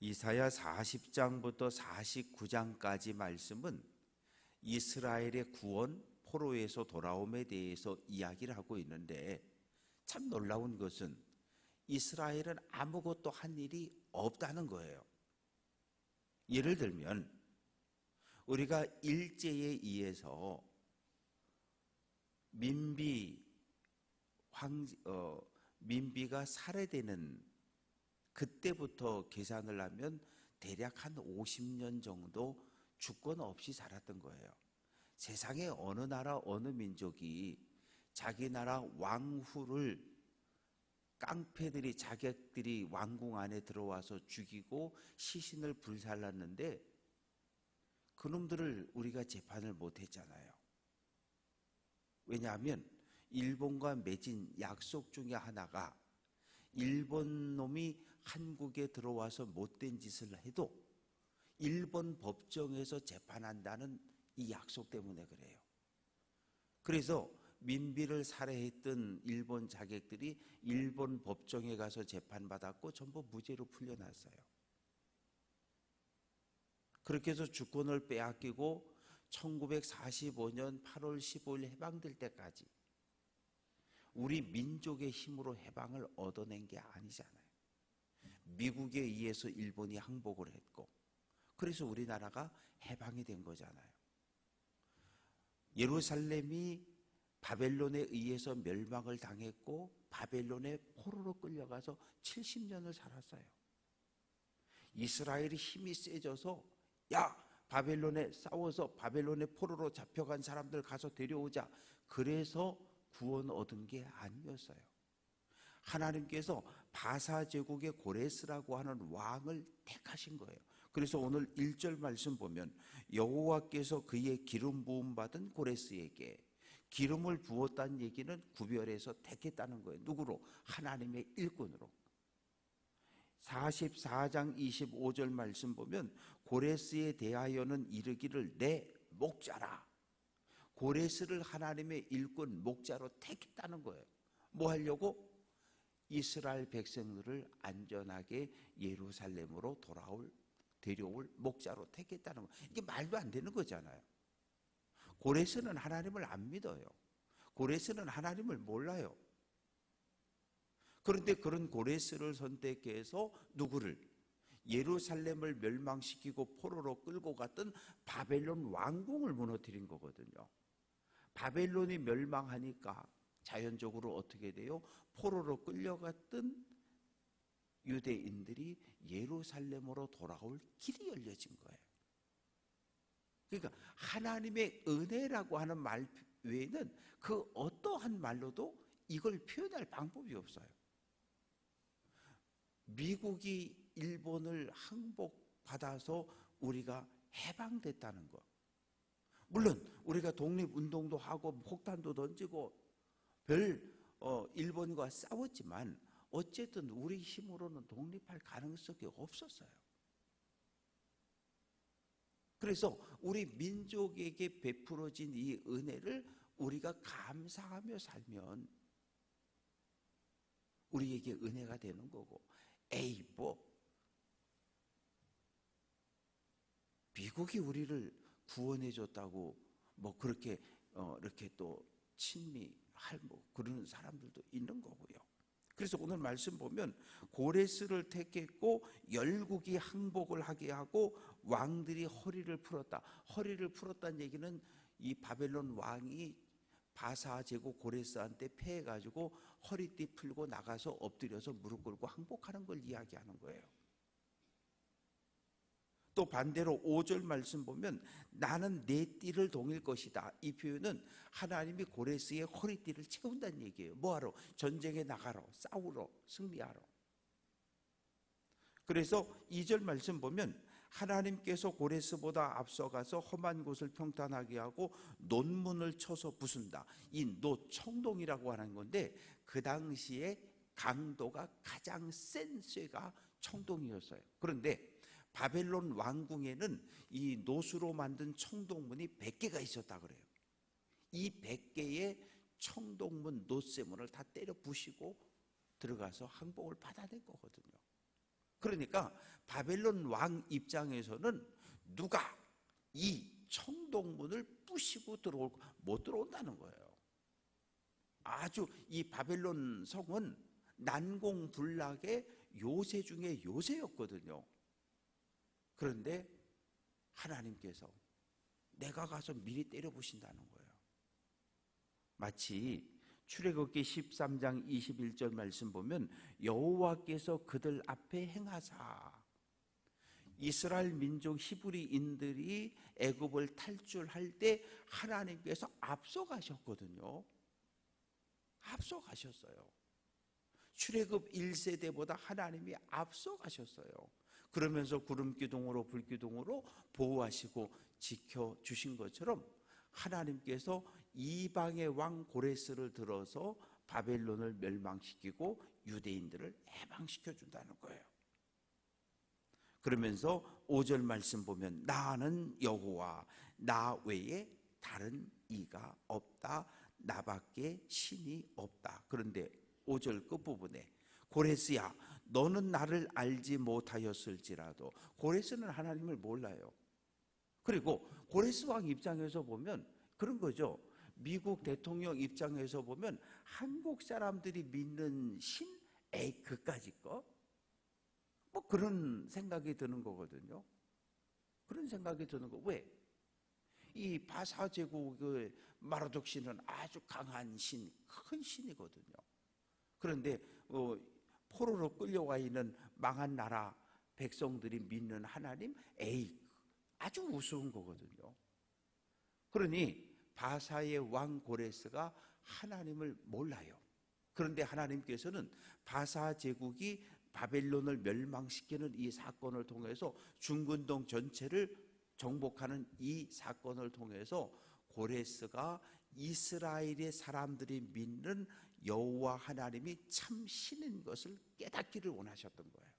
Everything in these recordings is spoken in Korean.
이사야 40장부터 49장까지 말씀은 이스라엘의 구원, 포로에서 돌아옴에 대해서 이야기를 하고 있는데, 참 놀라운 것은 이스라엘은 아무것도 한 일이 없다는 거예요. 예를 들면 우리가 일제에 의해서 민비가 살해되는 그때부터 계산을 하면 대략 한 50년 정도 주권 없이 살았던 거예요. 세상에 어느 나라 어느 민족이 자기 나라 왕후를 깡패들이, 자객들이 왕궁 안에 들어와서 죽이고 시신을 불살랐는데 그놈들을 우리가 재판을 못했잖아요. 왜냐하면 일본과 맺은 약속 중에 하나가 일본 놈이 한국에 들어와서 못된 짓을 해도 일본 법정에서 재판한다는 이 약속 때문에 그래요. 그래서 민비를 살해했던 일본 자객들이 일본 법정에 가서 재판받았고 전부 무죄로 풀려났어요. 그렇게 해서 주권을 빼앗기고 1945년 8월 15일 해방될 때까지 우리 민족의 힘으로 해방을 얻어낸 게 아니잖아요. 미국에 의해서 일본이 항복을 했고, 그래서 우리나라가 해방이 된 거잖아요. 예루살렘이 바벨론에 의해서 멸망을 당했고 바벨론에 포로로 끌려가서 70년을 살았어요. 이스라엘이 힘이 세져서 야, 바벨론에 싸워서 바벨론의 포로로 잡혀간 사람들 가서 데려오자. 그래서 구원 얻은 게 아니었어요. 하나님께서 바사 제국의 고레스라고 하는 왕을 택하신 거예요. 그래서 오늘 1절 말씀 보면 여호와께서 그의 기름 부음 받은 고레스에게 기름을 부었다는 얘기는 구별해서 택했다는 거예요. 누구로? 하나님의 일꾼으로. 44장 25절 말씀 보면 고레스에 대하여는 이르기를 내 목자라. 고레스를 하나님의 일꾼 목자로 택했다는 거예요. 뭐 하려고? 이스라엘 백성들을 안전하게 예루살렘으로 데려올 목자로 택했다는 거예요. 이게 말도 안 되는 거잖아요. 고레스는 하나님을 안 믿어요. 고레스는 하나님을 몰라요. 그런데 그런 고레스를 선택해서 누구를? 예루살렘을 멸망시키고 포로로 끌고 갔던 바벨론 왕궁을 무너뜨린 거거든요. 바벨론이 멸망하니까 자연적으로 어떻게 돼요? 포로로 끌려갔던 유대인들이 예루살렘으로 돌아올 길이 열려진 거예요. 그러니까 하나님의 은혜라고 하는 말 외에는 그 어떠한 말로도 이걸 표현할 방법이 없어요. 미국이 일본을 항복받아서 우리가 해방됐다는 것. 물론 우리가 독립운동도 하고 폭탄도 던지고 일본과 싸웠지만 어쨌든 우리 힘으로는 독립할 가능성이 없었어요. 그래서 우리 민족에게 베풀어진 이 은혜를 우리가 감사하며 살면 우리에게 은혜가 되는 거고, 에이 미국이 우리를 구원해 줬다고 그렇게 이렇게 또 친미할 그러는 사람들도 있는 거고요. 그래서 오늘 말씀 보면 고레스를 택했고 열국이 항복을 하게 하고 왕들이 허리를 풀었다. 허리를 풀었다는 얘기는 이 바벨론 왕이 바사 제국 고레스한테 패해가지고 허리띠 풀고 나가서 엎드려서 무릎 꿇고 항복하는 걸 이야기하는 거예요. 또 반대로 5절 말씀 보면 나는 내 띠를 동일 것이다. 이 표현은 하나님이 고레스의 허리띠를 채운다는 얘기예요. 뭐하러? 전쟁에 나가러, 싸우러, 승리하러. 그래서 2절 말씀 보면 하나님께서 고레스보다 앞서가서 험한 곳을 평탄하게 하고 논문을 쳐서 부순다. 이 노청동이라고 하는 건데 그 당시에 강도가 가장 센 쇠가 청동이었어요. 그런데 바벨론 왕궁에는 이 노수로 만든 청동문이 100개가 있었다 그래요. 이 100개의 청동문 노쇠문을 다 때려 부시고 들어가서 항복을 받아낸 거거든요. 그러니까 바벨론 왕 입장에서는 누가 이 청동문을 부시고 못 들어온다는 거예요. 아주 이 바벨론 성은 난공불락의 요새 중에 요새였거든요. 그런데 하나님께서 내가 가서 미리 때려부신다는 거예요. 마치 출애굽기 13장 21절 말씀 보면 여호와께서 그들 앞에 행하사 이스라엘 민족 히브리인들이 애굽을 탈출할 때 하나님께서 앞서가셨거든요. 앞서가셨어요. 출애굽 1세대보다 하나님이 앞서가셨어요. 그러면서 구름기둥으로 불기둥으로 보호하시고 지켜주신 것처럼 하나님께서 이방의 왕 고레스를 들어서 바벨론을 멸망시키고 유대인들을 해방시켜 준다는 거예요. 그러면서 5절 말씀 보면 나는 여호와 나 외에 다른 이가 없다. 나밖에 신이 없다. 그런데 5절 끝부분에 고레스야 너는 나를 알지 못하였을지라도, 고레스는 하나님을 몰라요. 그리고 고레스 왕 입장에서 보면 그런 거죠. 미국 대통령 입장에서 보면 한국 사람들이 믿는 신? 에이 그까짓 거? 뭐 그런 생각이 드는 거거든요. 그런 생각이 드는 거. 왜? 이 바사 제국의 마르독 신은 아주 강한 신, 큰 신이거든요. 그런데 포로로 끌려와 있는 망한 나라 백성들이 믿는 하나님, 에이 아주 우스운 거거든요. 그러니 바사의 왕 고레스가 하나님을 몰라요. 그런데 하나님께서는 바사 제국이 바벨론을 멸망시키는 이 사건을 통해서 중근동 전체를 정복하는 이 사건을 통해서 고레스가 이스라엘의 사람들이 믿는 여호와 하나님이 참 신인 것을 깨닫기를 원하셨던 거예요.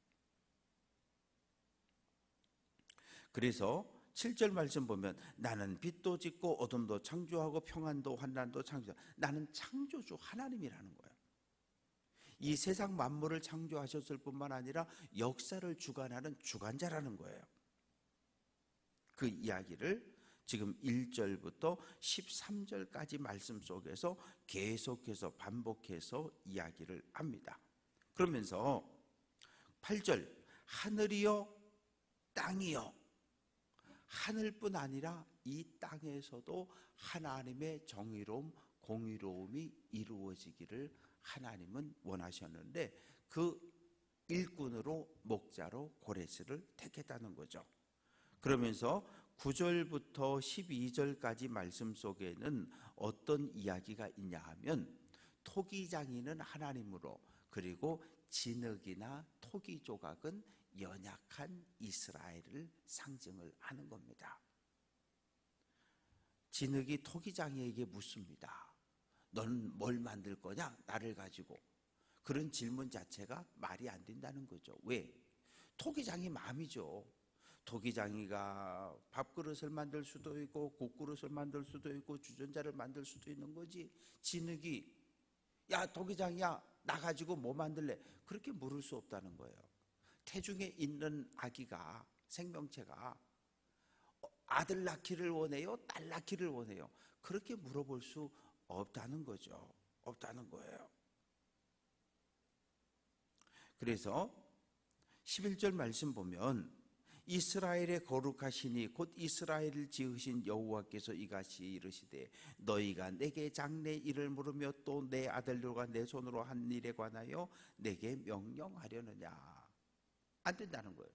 그래서 7절 말씀 보면 나는 빛도 짓고 어둠도 창조하고 평안도 환난도 창조하고, 나는 창조주 하나님이라는 거예요. 이 세상 만물을 창조하셨을 뿐만 아니라 역사를 주관하는 주관자라는 거예요. 그 이야기를 지금 1절부터 13절까지 말씀 속에서 계속해서 반복해서 이야기를 합니다. 그러면서 8절 하늘이여 땅이여, 하늘뿐 아니라 이 땅에서도 하나님의 정의로움, 공의로움이 이루어지기를 하나님은 원하셨는데 그 일꾼으로 목자로 고레스를 택했다는 거죠. 그러면서 9절부터 12절까지 말씀 속에는 어떤 이야기가 있냐 하면 토기장이는 하나님으로, 그리고 진흙이나 토기 조각은 연약한 이스라엘을 상징을 하는 겁니다. 진흙이 토기장이에게 묻습니다. 너는 뭘 만들 거냐? 나를 가지고. 그런 질문 자체가 말이 안 된다는 거죠. 왜? 토기장이 마음이죠. 토기장이가 밥그릇을 만들 수도 있고 국그릇을 만들 수도 있고 주전자를 만들 수도 있는 거지, 진흙이 야 토기장이야 나 가지고 뭐 만들래? 그렇게 물을 수 없다는 거예요. 태중에 있는 아기가, 생명체가 아들 낳기를 원해요? 딸 낳기를 원해요? 그렇게 물어볼 수 없다는 거죠. 없다는 거예요. 그래서 11절 말씀 보면 이스라엘의 거룩하시니 곧 이스라엘을 지으신 여호와께서 이같이 이르시되 너희가 내게 장래 일을 물으며 또 내 아들들과 내 손으로 한 일에 관하여 내게 명령하려느냐. 안 된다는 거예요.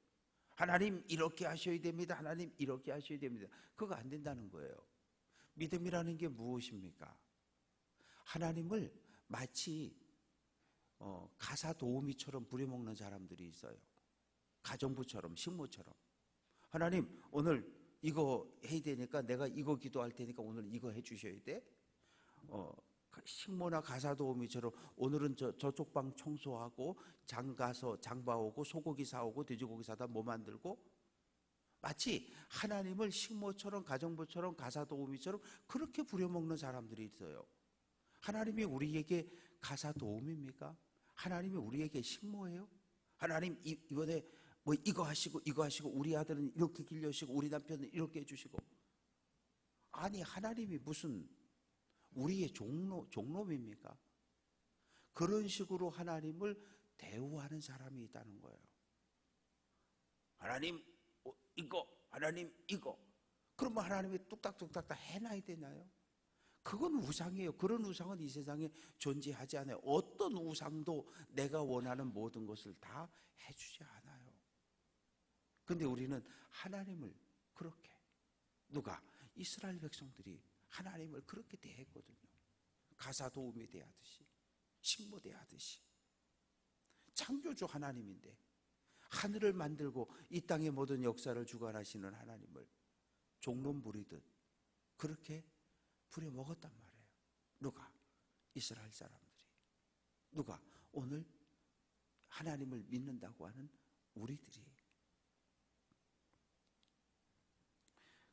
하나님 이렇게 하셔야 됩니다. 하나님 이렇게 하셔야 됩니다. 그거 안 된다는 거예요. 믿음이라는 게 무엇입니까? 하나님을 마치 가사 도우미처럼 부려먹는 사람들이 있어요. 가정부처럼, 식모처럼. 하나님 오늘 이거 해야 되니까 내가 이거 기도할 테니까 오늘 이거 해 주셔야 돼. 식모나 가사 도우미처럼 오늘은 저쪽 방 청소하고 장 가서 장 봐오고 소고기 사오고 돼지고기 사다 뭐 만들고, 마치 하나님을 식모처럼 가정부처럼 가사 도우미처럼 그렇게 부려먹는 사람들이 있어요. 하나님이 우리에게 가사 도우미입니까? 하나님이 우리에게 식모예요? 하나님 이번에 뭐 이거 하시고 이거 하시고 우리 아들은 이렇게 길러주시고 우리 남편은 이렇게 해주시고. 아니 하나님이 무슨 우리의 종놈입니까? 그런 식으로 하나님을 대우하는 사람이 있다는 거예요. 하나님 이거, 하나님 이거. 그러면 하나님이 뚝딱뚝딱 다 해놔야 되나요? 그건 우상이에요. 그런 우상은 이 세상에 존재하지 않아요. 어떤 우상도 내가 원하는 모든 것을 다 해주지 않아요. 근데 우리는 하나님을 그렇게, 누가? 이스라엘 백성들이 하나님을 그렇게 대했거든요. 가사 도우미 대하듯이, 식모 대하듯이. 창조주 하나님인데 하늘을 만들고 이 땅의 모든 역사를 주관하시는 하나님을 종론 부리듯 그렇게 부려먹었단 말이에요. 누가? 이스라엘 사람들이. 누가? 오늘 하나님을 믿는다고 하는 우리들이.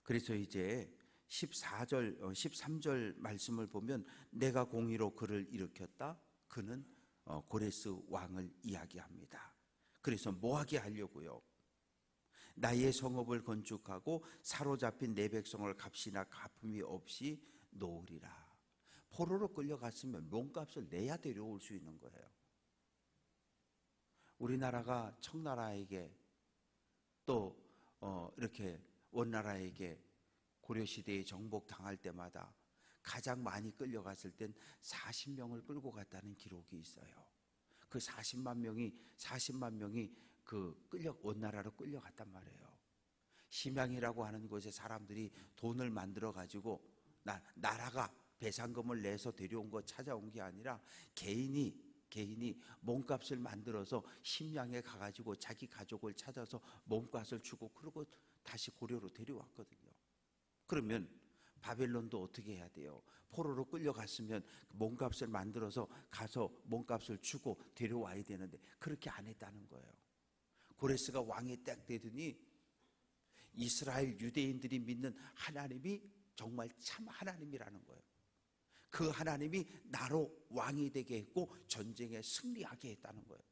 그래서 이제 14절, 13절 말씀을 보면 내가 공의로 그를 일으켰다. 그는 고레스 왕을 이야기합니다. 그래서 뭐하게 하려고요? 나의 성읍을 건축하고 사로잡힌 내 백성을 값이나 갚음이 없이 놓으리라. 포로로 끌려갔으면 몸값을 내야 데려올 수 있는 거예요. 우리나라가 청나라에게 또 이렇게 원나라에게 고려시대에 정복당할 때마다 가장 많이 끌려갔을 땐 40명을 끌고 갔다는 기록이 있어요. 그 40만 명이 그 원나라로 끌려갔단 말이에요. 심양이라고 하는 곳에 사람들이 돈을 만들어 가지고 나라가 배상금을 내서 데려온 거 찾아온 게 아니라 개인이 몸값을 만들어서 심양에 가가지고 자기 가족을 찾아서 몸값을 주고 그러고 다시 고려로 데려왔거든요. 그러면 바벨론도 어떻게 해야 돼요? 포로로 끌려갔으면 몸값을 만들어서 가서 몸값을 주고 데려와야 되는데 그렇게 안 했다는 거예요. 고레스가 왕이 딱 되더니 이스라엘 유대인들이 믿는 하나님이 정말 참 하나님이라는 거예요. 그 하나님이 나로 왕이 되게 했고 전쟁에 승리하게 했다는 거예요.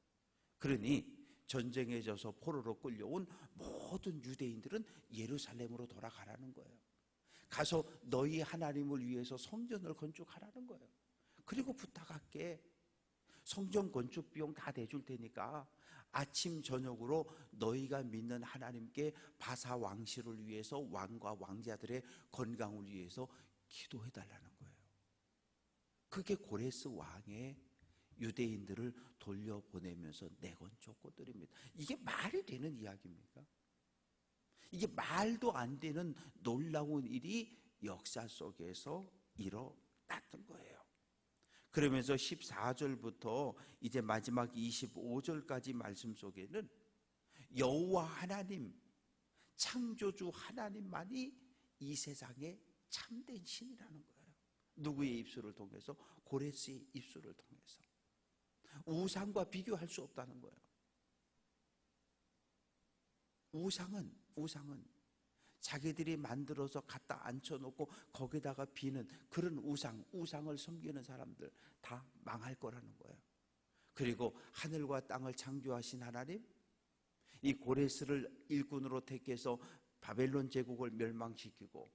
그러니 전쟁에 져서 포로로 끌려온 모든 유대인들은 예루살렘으로 돌아가라는 거예요. 가서 너희 하나님을 위해서 성전을 건축하라는 거예요. 그리고 부탁할게. 성전 건축 비용 다 대줄 테니까 아침 저녁으로 너희가 믿는 하나님께 바사 왕실을 위해서 왕과 왕자들의 건강을 위해서 기도해달라는 거예요. 그게 고레스 왕의 유대인들을 돌려보내면서 내건 조건들입니다. 이게 말이 되는 이야기입니까? 이게 말도 안 되는 놀라운 일이 역사 속에서 일어났던 거예요. 그러면서 14절부터 이제 마지막 25절까지 말씀 속에는 여호와 하나님, 창조주 하나님만이 이 세상에 참된 신이라는 거예요. 누구의 입술을 통해서? 고레스의 입술을 통해서. 우상과 비교할 수 없다는 거예요. 우상은 자기들이 만들어서 갖다 앉혀놓고 거기다가 비는 그런 우상을 섬기는 사람들 다 망할 거라는 거예요. 그리고 하늘과 땅을 창조하신 하나님, 이 고레스를 일꾼으로 택해서 바벨론 제국을 멸망시키고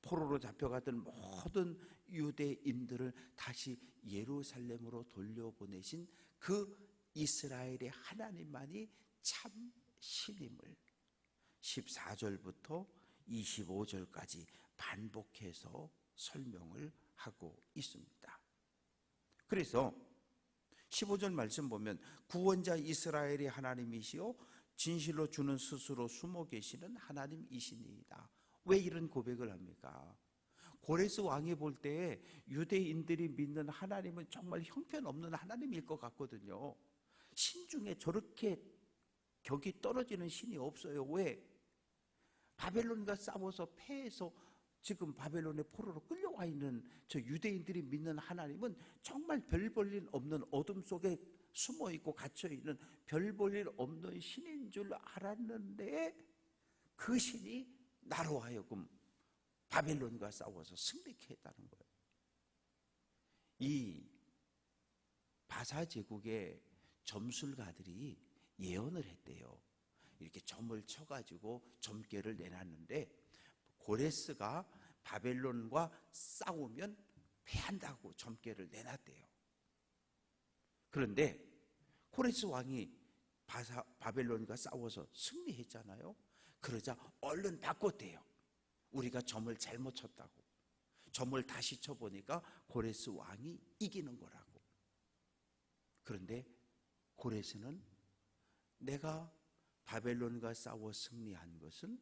포로로 잡혀갔던 모든 유대인들을 다시 예루살렘으로 돌려보내신 그 이스라엘의 하나님만이 참 신임을 14절부터 25절까지 반복해서 설명을 하고 있습니다. 그래서 15절 말씀 보면 구원자 이스라엘의 하나님이시요 진실로 주는 스스로 숨어 계시는 하나님이시니이다. 왜 이런 고백을 합니까? 고레스 왕이 볼 때 유대인들이 믿는 하나님은 정말 형편없는 하나님일 것 같거든요. 신 중에 저렇게 격이 떨어지는 신이 없어요. 왜? 바벨론과 싸워서 패해서 지금 바벨론의 포로로 끌려와 있는 저 유대인들이 믿는 하나님은 정말 별 볼 일 없는 어둠 속에 숨어 있고 갇혀 있는 별 볼 일 없는 신인 줄 알았는데 그 신이 나로 하여금 바벨론과 싸워서 승리케 했다는 거예요. 이 바사 제국의 점술가들이 예언을 했대요. 이렇게 점을 쳐가지고 점괘를 내놨는데, 고레스가 바벨론과 싸우면 패한다고 점괘를 내놨대요. 그런데 고레스 왕이 바벨론과 싸워서 승리했잖아요. 그러자 얼른 바꿨대요. 우리가 점을 잘못 쳤다고. 점을 다시 쳐보니까 고레스 왕이 이기는 거라고. 그런데 고레스는 내가 바벨론과 싸워 승리한 것은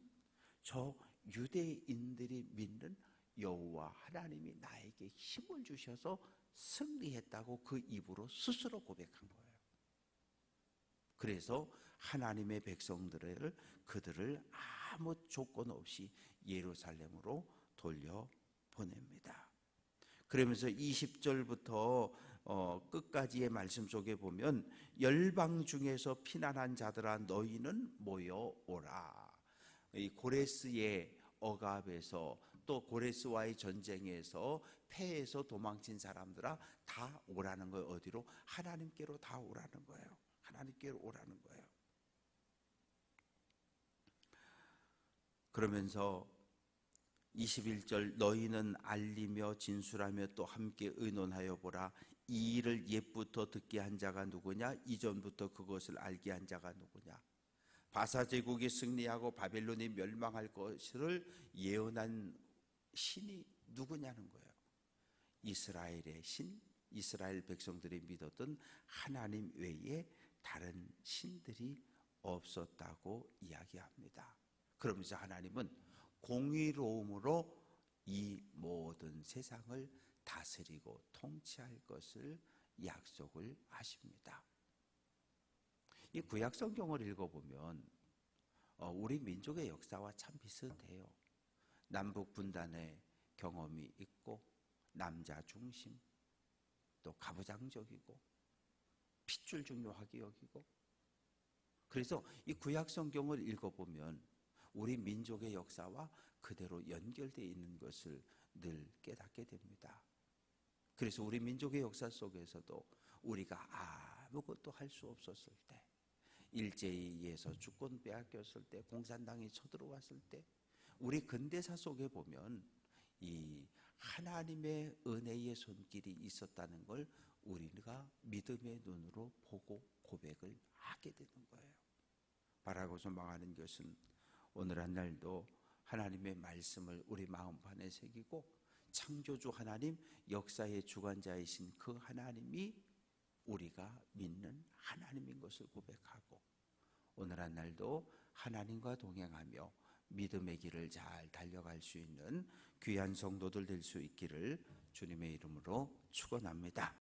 저 유대인들이 믿는 여호와 하나님이 나에게 힘을 주셔서 승리했다고 그 입으로 스스로 고백한 거예요. 그래서 하나님의 백성들을, 그들을 아무 조건 없이 예루살렘으로 돌려보냅니다. 그러면서 20절부터 끝까지의 말씀 속에 보면, 열방 중에서 피난한 자들아 너희는 모여오라. 이 고레스의 억압에서, 또 고레스와의 전쟁에서 패해서 도망친 사람들아 다 오라는 거예요. 어디로? 하나님께로 다 오라는 거예요. 하나님께로 오라는 거예요. 그러면서 21절, 너희는 알리며 진술하며 또 함께 의논하여 보라. 이 일을 옛부터 듣게 한 자가 누구냐? 이전부터 그것을 알게 한 자가 누구냐? 바사 제국이 승리하고 바벨론이 멸망할 것을 예언한 신이 누구냐는 거예요. 이스라엘의 신, 이스라엘 백성들이 믿었던 하나님 외에 다른 신들이 없었다고 이야기합니다. 그러면서 하나님은 공의로움으로 이 모든 세상을 다스리고 통치할 것을 약속을 하십니다. 이 구약 성경을 읽어보면 우리 민족의 역사와 참 비슷해요. 남북 분단의 경험이 있고, 남자 중심, 또 가부장적이고, 핏줄 중요하게 여기고. 그래서 이 구약 성경을 읽어보면 우리 민족의 역사와 그대로 연결되어 있는 것을 늘 깨닫게 됩니다. 그래서 우리 민족의 역사 속에서도 우리가 아무것도 할 수 없었을 때, 일제에 의해서 주권 빼앗겼을 때, 공산당이 쳐들어왔을 때, 우리 근대사 속에 보면 이 하나님의 은혜의 손길이 있었다는 걸 우리가 믿음의 눈으로 보고 고백을 하게 되는 거예요. 바라고 소망하는 것은 오늘 한 날도 하나님의 말씀을 우리 마음판에 새기고, 창조주 하나님, 역사의 주관자이신 그 하나님이 우리가 믿는 하나님인 것을 고백하고, 오늘 한 날도 하나님과 동행하며 믿음의 길을 잘 달려갈 수 있는 귀한 성도들 될 수 있기를 주님의 이름으로 축원합니다.